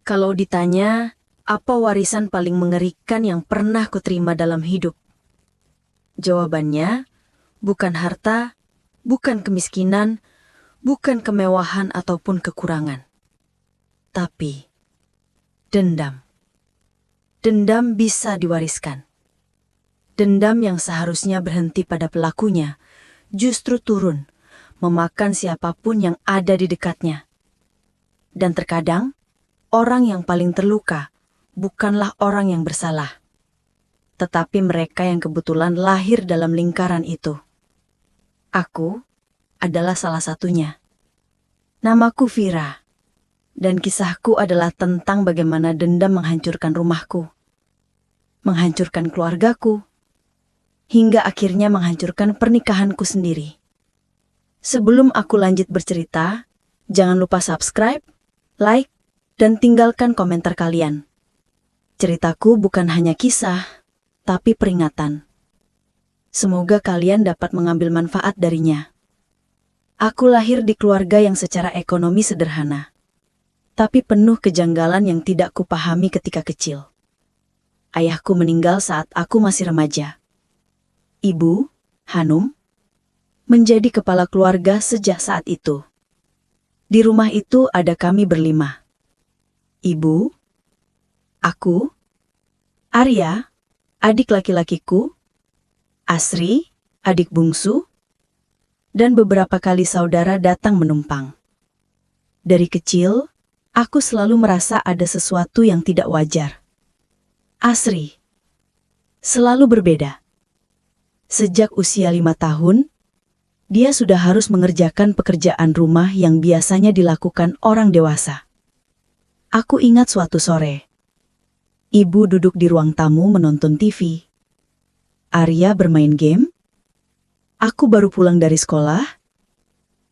Kalau ditanya, apa warisan paling mengerikan yang pernah kuterima dalam hidup? Jawabannya, bukan harta, bukan kemiskinan, bukan kemewahan ataupun kekurangan. Tapi, dendam. Dendam bisa diwariskan. Dendam yang seharusnya berhenti pada pelakunya, justru turun, memakan siapapun yang ada di dekatnya. Dan terkadang, orang yang paling terluka bukanlah orang yang bersalah, tetapi mereka yang kebetulan lahir dalam lingkaran itu. Aku adalah salah satunya. Namaku Vira, dan kisahku adalah tentang bagaimana dendam menghancurkan rumahku, menghancurkan keluargaku, hingga akhirnya menghancurkan pernikahanku sendiri. Sebelum aku lanjut bercerita, jangan lupa subscribe, like, dan tinggalkan komentar kalian. Ceritaku bukan hanya kisah, tapi peringatan. Semoga kalian dapat mengambil manfaat darinya. Aku lahir di keluarga yang secara ekonomi sederhana, tapi penuh kejanggalan yang tidak kupahami ketika kecil. Ayahku meninggal saat aku masih remaja. Ibu, Hanum, menjadi kepala keluarga sejak saat itu. Di rumah itu ada kami berlima. Ibu, aku, Arya, adik laki-lakiku, Asri, adik bungsu, dan beberapa kali saudara datang menumpang. Dari kecil, aku selalu merasa ada sesuatu yang tidak wajar. Asri selalu berbeda. Sejak usia 5 tahun, dia sudah harus mengerjakan pekerjaan rumah yang biasanya dilakukan orang dewasa. Aku ingat suatu sore, ibu duduk di ruang tamu menonton TV. Arya bermain game. Aku baru pulang dari sekolah.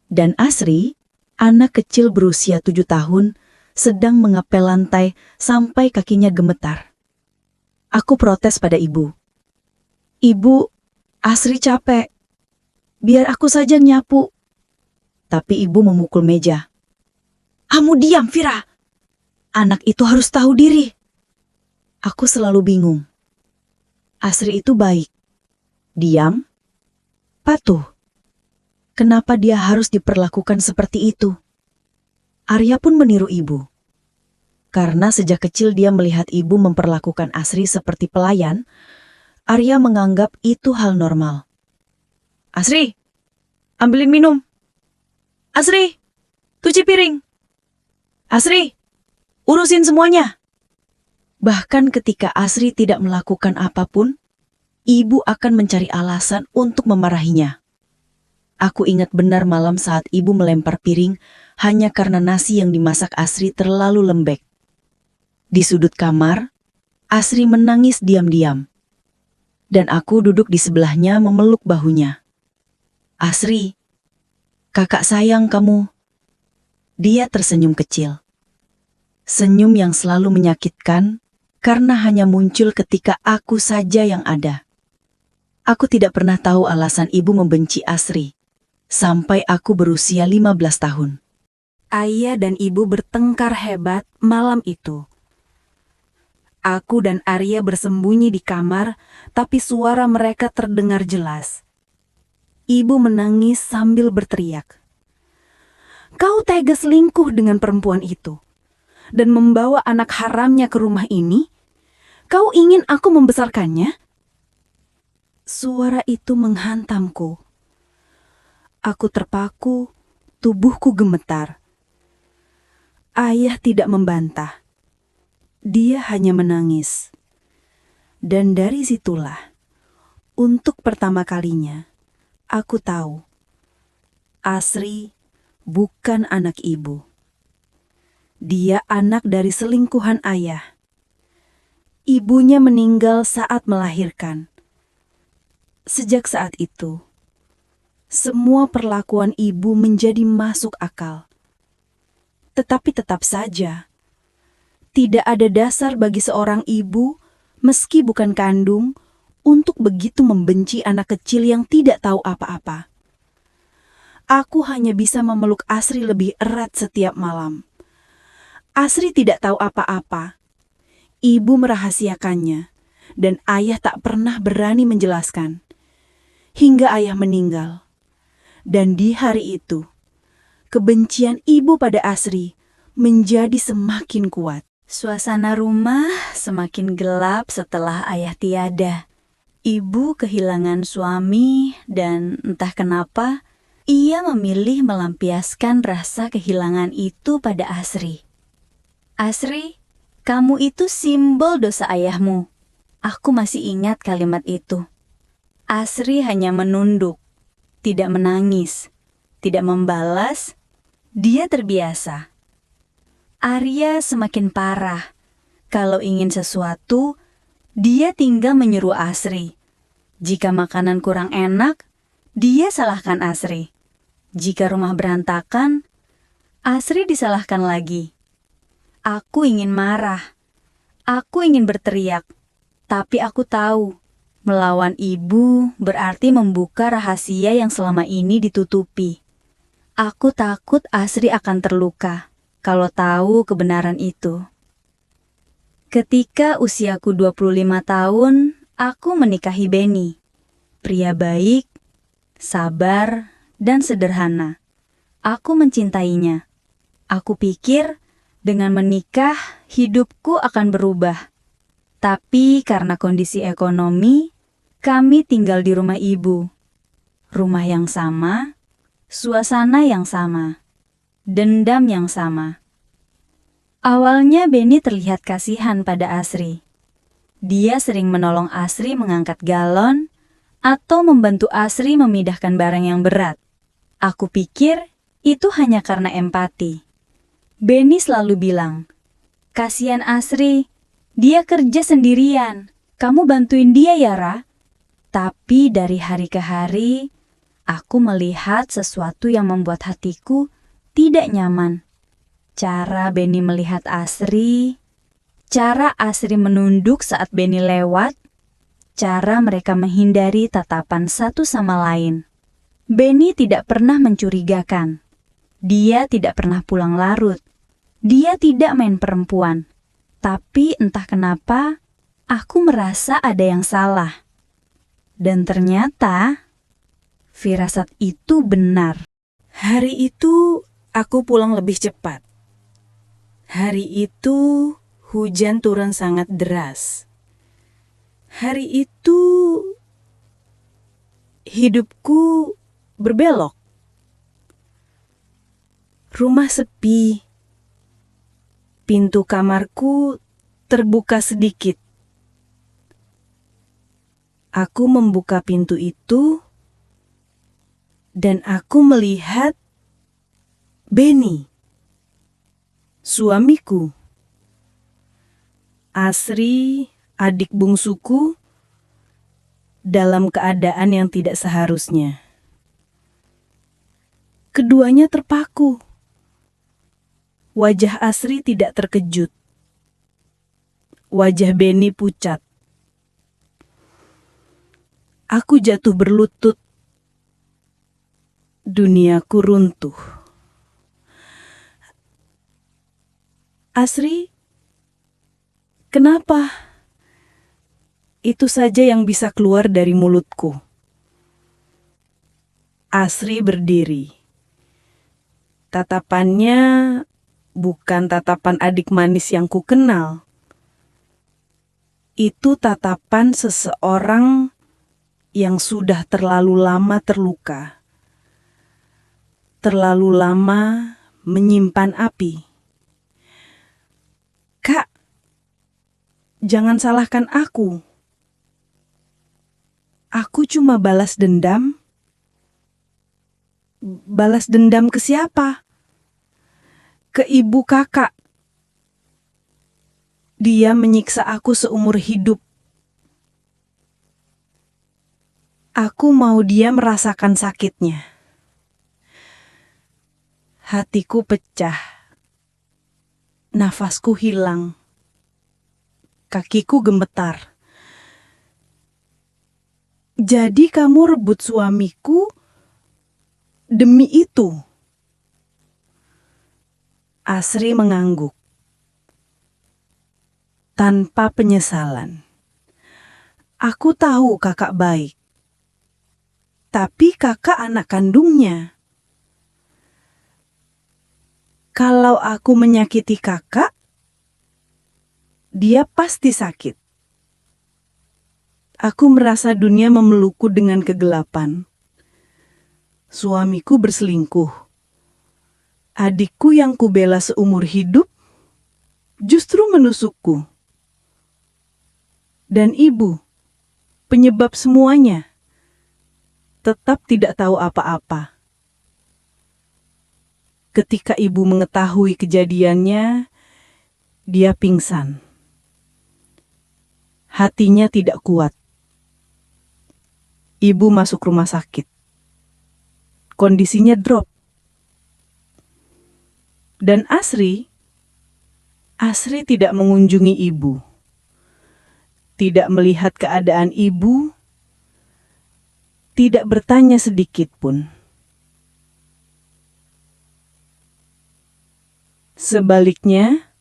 Dan Asri, anak kecil berusia 7 tahun, sedang mengepel lantai sampai kakinya gemetar. Aku protes pada ibu. Ibu, Asri capek. Biar aku saja nyapu. Tapi ibu memukul meja. Kamu diam, Vira. Anak itu harus tahu diri. Aku selalu bingung. Asri itu baik, diam, patuh. Kenapa dia harus diperlakukan seperti itu? Arya pun meniru ibu. Karena sejak kecil dia melihat ibu memperlakukan Asri seperti pelayan, Arya menganggap itu hal normal. Asri, ambilin minum. Asri, cuci piring. Asri, urusin semuanya. Bahkan ketika Asri tidak melakukan apapun, ibu akan mencari alasan untuk memarahinya. Aku ingat benar malam saat ibu melempar piring hanya karena nasi yang dimasak Asri terlalu lembek. Di sudut kamar, Asri menangis diam-diam. Dan aku duduk di sebelahnya memeluk bahunya. Asri, kakak sayang kamu. Dia tersenyum kecil. Senyum yang selalu menyakitkan karena hanya muncul ketika aku saja yang ada. Aku tidak pernah tahu alasan ibu membenci Asri, sampai aku berusia 15 tahun. Ayah dan ibu bertengkar hebat malam itu. Aku dan Arya bersembunyi di kamar, tapi suara mereka terdengar jelas. Ibu menangis sambil berteriak. Kau tega selingkuh dengan perempuan itu, dan membawa anak haramnya ke rumah ini? Kau ingin aku membesarkannya? Suara itu menghantamku. Aku terpaku, tubuhku gemetar. Ayah tidak membantah. Dia hanya menangis. Dan dari situlah, untuk pertama kalinya, aku tahu, Asri bukan anak ibu. Dia anak dari selingkuhan ayah. Ibunya meninggal saat melahirkan. Sejak saat itu, semua perlakuan ibu menjadi masuk akal. Tetapi tetap saja, tidak ada dasar bagi seorang ibu, meski bukan kandung, untuk begitu membenci anak kecil yang tidak tahu apa-apa. Aku hanya bisa memeluk Asri lebih erat setiap malam. Asri tidak tahu apa-apa. Ibu merahasiakannya, dan ayah tak pernah berani menjelaskan. Hingga ayah meninggal. Dan di hari itu, kebencian ibu pada Asri menjadi semakin kuat. Suasana rumah semakin gelap setelah ayah tiada. Ibu kehilangan suami dan entah kenapa, ia memilih melampiaskan rasa kehilangan itu pada Asri. Asri, kamu itu simbol dosa ayahmu. Aku masih ingat kalimat itu. Asri hanya menunduk, tidak menangis, tidak membalas. Dia terbiasa. Arya semakin parah. Kalau ingin sesuatu, dia tinggal menyuruh Asri. Jika makanan kurang enak, dia salahkan Asri. Jika rumah berantakan, Asri disalahkan lagi. Aku ingin marah. Aku ingin berteriak. Tapi aku tahu, melawan ibu berarti membuka rahasia yang selama ini ditutupi. Aku takut Asri akan terluka kalau tahu kebenaran itu. Ketika usiaku 25 tahun, aku menikahi Benny. Pria baik, sabar, dan sederhana. Aku mencintainya. Aku pikir dengan menikah, hidupku akan berubah. Tapi karena kondisi ekonomi, kami tinggal di rumah ibu. Rumah yang sama, suasana yang sama, dendam yang sama. Awalnya Benny terlihat kasihan pada Asri. Dia sering menolong Asri mengangkat galon atau membantu Asri memindahkan barang yang berat. Aku pikir itu hanya karena empati. Benny selalu bilang, "Kasihan Asri, dia kerja sendirian. Kamu bantuin dia ya, Ra?" Tapi dari hari ke hari, aku melihat sesuatu yang membuat hatiku tidak nyaman. Cara Benny melihat Asri, cara Asri menunduk saat Benny lewat, cara mereka menghindari tatapan satu sama lain. Benny tidak pernah mencurigakan. Dia tidak pernah pulang larut. Dia tidak main perempuan. Tapi entah kenapa, aku merasa ada yang salah. Dan ternyata, firasat itu benar. Hari itu aku pulang lebih cepat. Hari itu hujan turun sangat deras. Hari itu hidupku berbelok. Rumah sepi. Pintu kamarku terbuka sedikit. Aku membuka pintu itu dan aku melihat Benny, suamiku. Asri, adik bungsuku, dalam keadaan yang tidak seharusnya. Keduanya terpaku. Wajah Asri tidak terkejut. Wajah Benny pucat. Aku jatuh berlutut. Duniaku runtuh. Asri, kenapa? Itu saja yang bisa keluar dari mulutku. Asri berdiri. Tatapannya bukan tatapan adik manis yang ku kenal. Itu tatapan seseorang yang sudah terlalu lama terluka. Terlalu lama menyimpan api. Kak, jangan salahkan aku. Aku cuma balas dendam. Balas dendam ke siapa? Ke ibu kakak. Dia menyiksa aku seumur hidup. Aku mau dia merasakan sakitnya. Hatiku pecah. Nafasku hilang. Kakiku gemetar. Jadi kamu rebut suamiku demi itu? Asri mengangguk. tanpa penyesalan. Aku tahu kakak baik, tapi kakak anak kandungnya. Kalau aku menyakiti kakak, dia pasti sakit. Aku merasa dunia memelukku dengan kegelapan. Suamiku berselingkuh. Adikku yang kubela seumur hidup justru menusukku. Dan ibu, penyebab semuanya, tetap tidak tahu apa-apa. Ketika ibu mengetahui kejadiannya, dia pingsan. Hatinya tidak kuat. Ibu masuk rumah sakit. Kondisinya drop. Dan Asri tidak mengunjungi ibu. Tidak melihat keadaan ibu, tidak bertanya sedikit pun. Sebaliknya,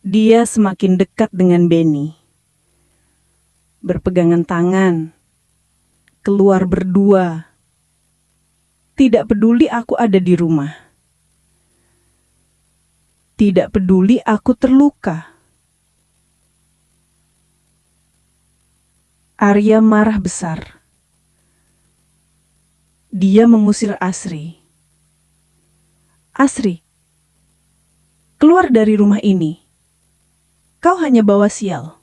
dia semakin dekat dengan Benny. Berpegangan tangan, keluar berdua. Tidak peduli aku ada di rumah. Tidak peduli aku terluka. Arya marah besar. Dia mengusir Asri. Asri, keluar dari rumah ini. Kau hanya bawa sial.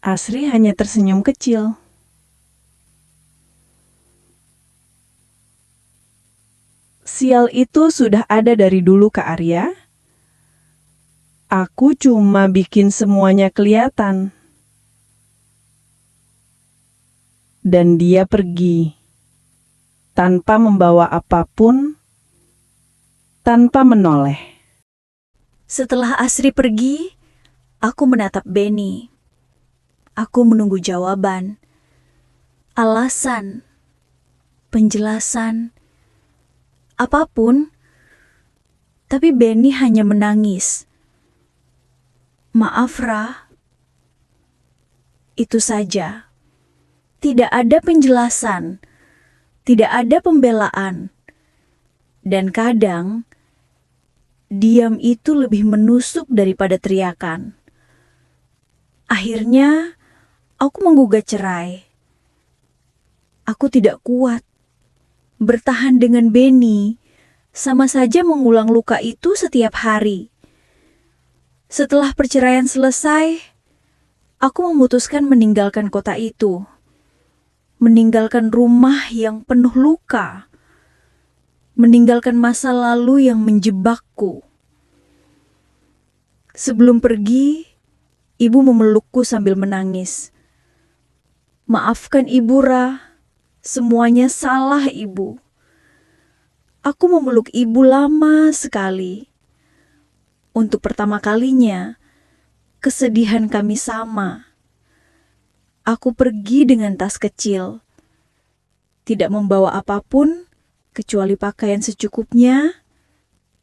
Asri hanya tersenyum kecil. Sial itu sudah ada dari dulu, Kak Arya. Aku cuma bikin semuanya kelihatan. Dan dia pergi. Tanpa membawa apapun, tanpa menoleh. Setelah Asri pergi, aku menatap Benny. Aku menunggu jawaban, alasan, penjelasan, apapun. Tapi Benny hanya menangis. Maaf, Ra. Itu saja. Tidak ada penjelasan, tidak ada pembelaan. Dan kadang, diam itu lebih menusuk daripada teriakan. Akhirnya, aku menggugat cerai. Aku tidak kuat. Bertahan dengan Benny, sama saja mengulang luka itu setiap hari. Setelah perceraian selesai, aku memutuskan meninggalkan kota itu. Meninggalkan rumah yang penuh luka. Meninggalkan masa lalu yang menjebakku. Sebelum pergi, ibu memelukku sambil menangis. Maafkan ibu, Ra. Semuanya salah ibu. Aku memeluk ibu lama sekali. Untuk pertama kalinya, kesedihan kami sama. Aku pergi dengan tas kecil. Tidak membawa apapun, kecuali pakaian secukupnya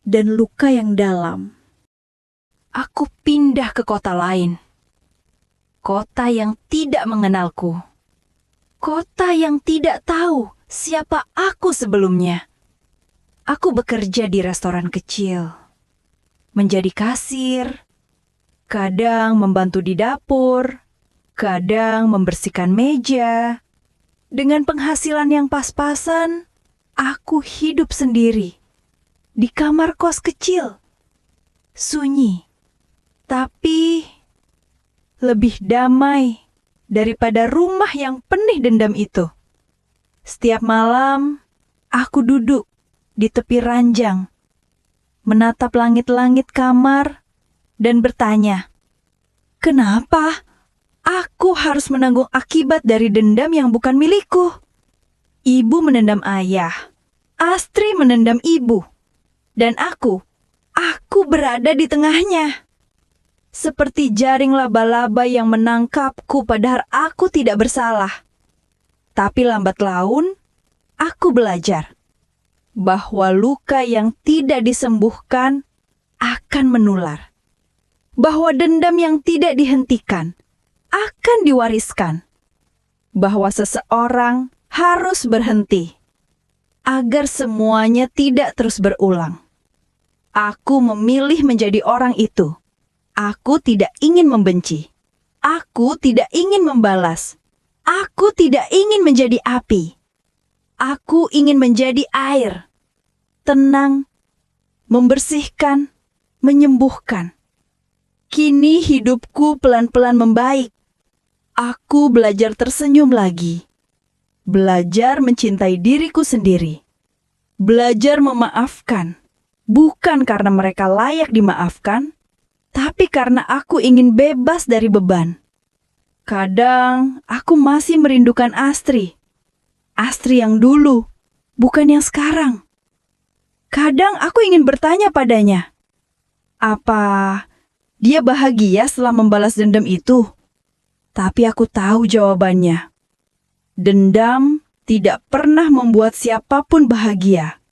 dan luka yang dalam. Aku pindah ke kota lain. Kota yang tidak mengenalku. Kota yang tidak tahu siapa aku sebelumnya. Aku bekerja di restoran kecil. Menjadi kasir. Kadang membantu di dapur. Kadang membersihkan meja. Dengan penghasilan yang pas-pasan, aku hidup sendiri. Di kamar kos kecil. Sunyi. Tapi lebih damai daripada rumah yang penuh dendam itu. Setiap malam, aku duduk di tepi ranjang, menatap langit-langit kamar, dan bertanya, kenapa aku harus menanggung akibat dari dendam yang bukan milikku? Ibu menendam ayah, Astri menendam ibu, dan aku berada di tengahnya. Seperti jaring laba-laba yang menangkapku padahal aku tidak bersalah. Tapi lambat laun, aku belajar bahwa luka yang tidak disembuhkan akan menular. Bahwa dendam yang tidak dihentikan akan diwariskan. Bahwa seseorang harus berhenti agar semuanya tidak terus berulang. Aku memilih menjadi orang itu. Aku tidak ingin membenci. Aku tidak ingin membalas. Aku tidak ingin menjadi api. Aku ingin menjadi air. Tenang, membersihkan, menyembuhkan. Kini hidupku pelan-pelan membaik. Aku belajar tersenyum lagi. Belajar mencintai diriku sendiri. Belajar memaafkan. Bukan karena mereka layak dimaafkan, tapi karena aku ingin bebas dari beban. Kadang aku masih merindukan Astri. Astri yang dulu, bukan yang sekarang. Kadang aku ingin bertanya padanya, apa dia bahagia setelah membalas dendam itu? Tapi aku tahu jawabannya. Dendam tidak pernah membuat siapapun bahagia.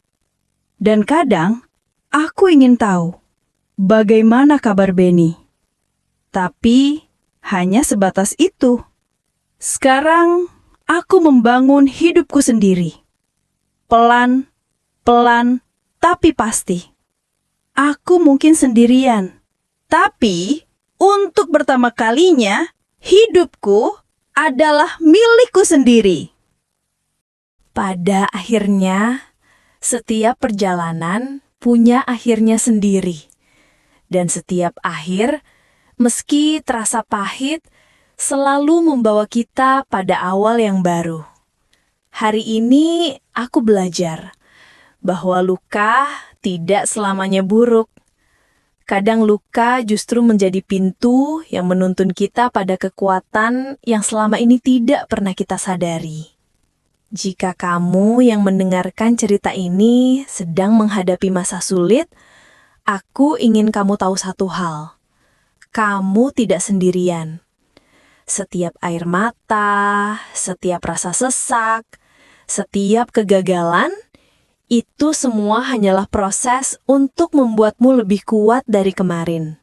Dan kadang aku ingin tahu bagaimana kabar Benny. Tapi hanya sebatas itu. Sekarang aku membangun hidupku sendiri. Pelan, pelan, tapi pasti. Aku mungkin sendirian. Tapi untuk pertama kalinya, hidupku adalah milikku sendiri. Pada akhirnya, setiap perjalanan punya akhirnya sendiri. Dan setiap akhir, meski terasa pahit, selalu membawa kita pada awal yang baru. Hari ini aku belajar bahwa luka tidak selamanya buruk. Kadang luka justru menjadi pintu yang menuntun kita pada kekuatan yang selama ini tidak pernah kita sadari. Jika kamu yang mendengarkan cerita ini sedang menghadapi masa sulit, aku ingin kamu tahu satu hal. Kamu tidak sendirian. Setiap air mata, setiap rasa sesak, setiap kegagalan, itu semua hanyalah proses untuk membuatmu lebih kuat dari kemarin.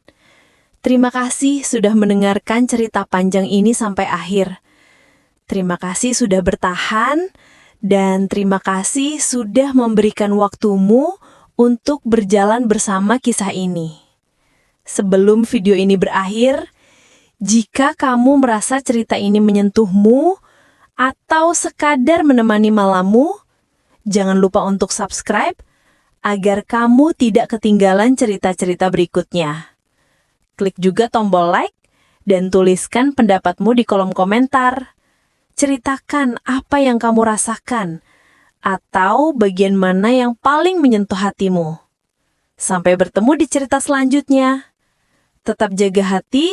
Terima kasih sudah mendengarkan cerita panjang ini sampai akhir. Terima kasih sudah bertahan, dan terima kasih sudah memberikan waktumu untuk berjalan bersama kisah ini. Sebelum video ini berakhir, jika kamu merasa cerita ini menyentuhmu atau sekadar menemani malammu, jangan lupa untuk subscribe agar kamu tidak ketinggalan cerita-cerita berikutnya. Klik juga tombol like dan tuliskan pendapatmu di kolom komentar. Ceritakan apa yang kamu rasakan atau bagian mana yang paling menyentuh hatimu. Sampai bertemu di cerita selanjutnya. Tetap jaga hati,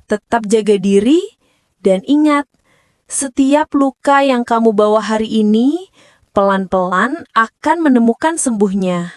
tetap jaga diri, dan ingat, setiap luka yang kamu bawa hari ini pelan-pelan akan menemukan sembuhnya.